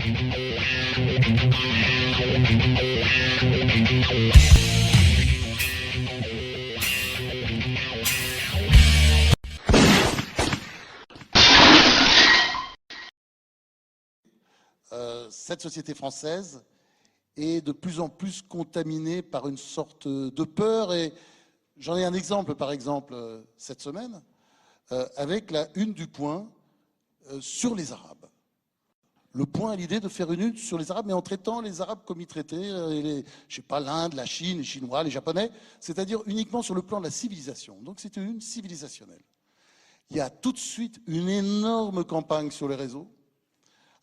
Cette société française est de plus en plus contaminée par une sorte de peur. Et j'en ai un exemple, par exemple, cette semaine, avec la une du Point sur les Arabes. Le Point a l'idée de faire une une sur les Arabes, mais en traitant les Arabes comme ils traitaient, je sais pas, l'Inde, la Chine, les Chinois, les Japonais, c'est-à-dire uniquement sur le plan de la civilisation. Donc c'est une civilisationnelle. Il y a tout de suite une énorme campagne sur les réseaux,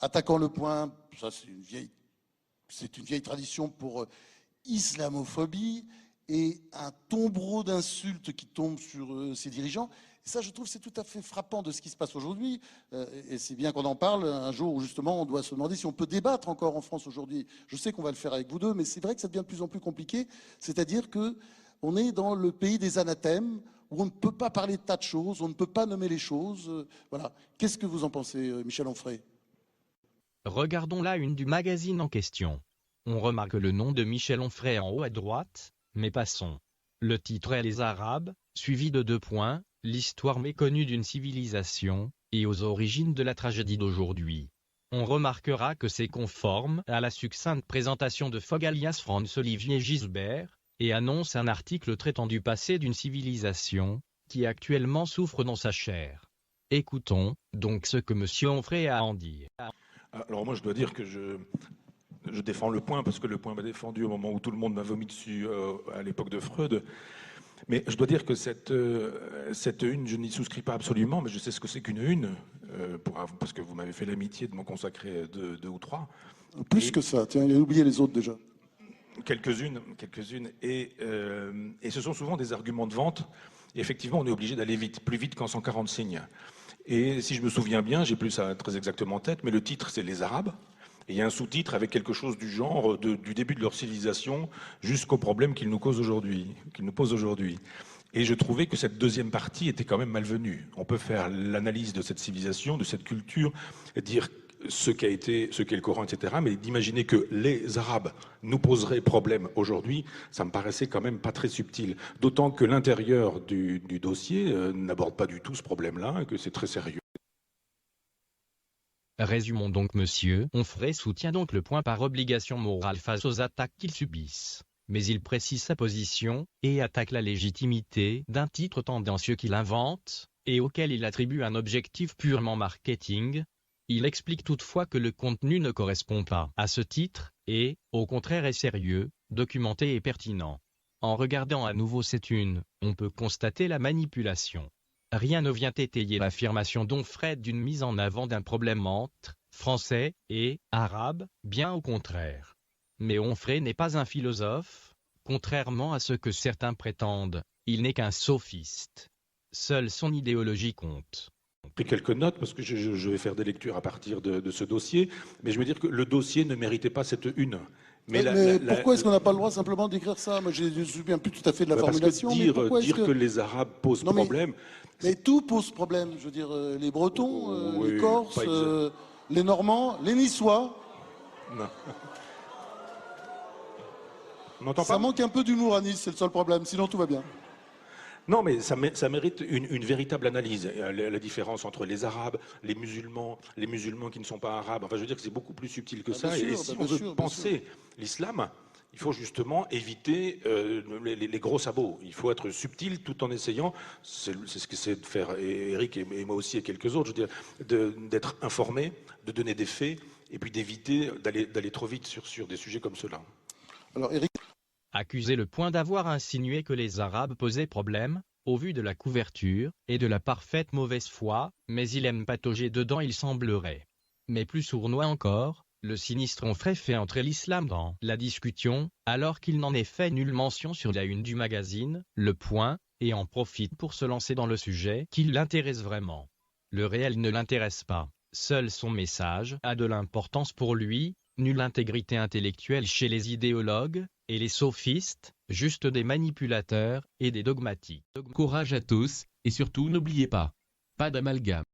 attaquant le Point. Ça c'est une vieille tradition pour islamophobie et un tombereau d'insultes qui tombe sur ces dirigeants. Et ça, je trouve, c'est tout à fait frappant de ce qui se passe aujourd'hui. Et c'est bien qu'on en parle un jour où, justement, on doit se demander si on peut débattre encore en France aujourd'hui. Je sais qu'on va le faire avec vous deux, mais c'est vrai que ça devient de plus en plus compliqué. C'est-à-dire qu'on est dans le pays des anathèmes, où on ne peut pas parler de tas de choses, on ne peut pas nommer les choses. Voilà. Qu'est-ce que vous en pensez, Michel Onfray ? Regardons la une du magazine en question. On remarque le nom de Michel Onfray en haut à droite, mais passons. Le titre est Les Arabes, suivi de 2 points, l'histoire méconnue d'une civilisation, et aux origines de la tragédie d'aujourd'hui. On remarquera que c'est conforme à la succincte présentation de Fogg alias Franz-Olivier Gisbert, et annonce un article traitant du passé d'une civilisation, qui actuellement souffre dans sa chair. Écoutons, donc ce que M. Onfray a à en dire. Alors moi je dois dire que je défends le Point parce que le Point m'a défendu au moment où tout le monde m'a vomi dessus à l'époque de Freud. Mais je dois dire que cette une, je n'y souscris pas absolument, mais je sais ce que c'est qu'une une, parce que vous m'avez fait l'amitié de m'en consacrer deux ou trois. Plus que ça, tiens, il a oublié les autres déjà. Quelques-unes. Et ce sont souvent des arguments de vente. Et effectivement, on est obligé d'aller vite, plus vite qu'en 140 signes. Et si je me souviens bien, j'ai plus ça très exactement en tête, mais le titre c'est Les Arabes. Et il y a un sous-titre avec quelque chose du genre du début de leur civilisation jusqu'aux problèmes qu'ils nous posent aujourd'hui. Et je trouvais que cette deuxième partie était quand même malvenue. On peut faire l'analyse de cette civilisation, de cette culture, et dire ce qu'est le Coran, etc. Mais d'imaginer que les Arabes nous poseraient problème aujourd'hui, ça me paraissait quand même pas très subtil. D'autant que l'intérieur du dossier n'aborde pas du tout ce problème-là, et que c'est très sérieux. Résumons donc, monsieur Onfray soutient donc le Point par obligation morale face aux attaques qu'ils subissent. Mais il précise sa position, et attaque la légitimité d'un titre tendancieux qu'il invente, et auquel il attribue un objectif purement marketing. Il explique toutefois que le contenu ne correspond pas à ce titre, et, au contraire est sérieux, documenté et pertinent. En regardant à nouveau cette une, on peut constater la manipulation. Rien ne vient étayer l'affirmation d'Onfray d'une mise en avant d'un problème entre français et arabes, bien au contraire. Mais Onfray n'est pas un philosophe, contrairement à ce que certains prétendent, il n'est qu'un sophiste. Seule son idéologie compte. J'ai pris quelques notes parce que je vais faire des lectures à partir de ce dossier, mais je veux dire que le dossier ne méritait pas cette une. Mais pourquoi est-ce qu'on n'a pas le droit simplement d'écrire ça? Moi, je ne me souviens plus tout à fait de la formulation. Parce que dire que les Arabes posent problème... Mais tout pose problème. Je veux dire, les Bretons, les Corses, les Normands, les Niçois. Non. On n'entend pas. Ça manque un peu d'humour à Nice, c'est le seul problème. Sinon, tout va bien. Non, mais ça mérite une véritable analyse. La différence entre les Arabes, les musulmans qui ne sont pas arabes. Enfin, je veux dire que c'est beaucoup plus subtil que ça. Et si on veut penser l'islam, il faut justement éviter les gros sabots. Il faut être subtil tout en essayant, c'est ce qu'essaie de faire Eric et moi aussi et quelques autres, je veux dire, d'être informé, de donner des faits, et puis d'éviter d'aller trop vite sur des sujets comme ceux-là. Alors, Eric... Accuser le Point d'avoir insinué que les Arabes posaient problème, au vu de la couverture, et de la parfaite mauvaise foi, mais il aime patauger dedans il semblerait. Mais plus sournois encore, le sinistre Onfray fait entrer l'islam dans la discussion, alors qu'il n'en ait fait nulle mention sur la une du magazine, Le Point, et en profite pour se lancer dans le sujet qui l'intéresse vraiment. Le réel ne l'intéresse pas, seul son message a de l'importance pour lui, nulle intégrité intellectuelle chez les idéologues, et les sophistes, juste des manipulateurs et des dogmatiques. Courage à tous, et surtout n'oubliez pas d'amalgame.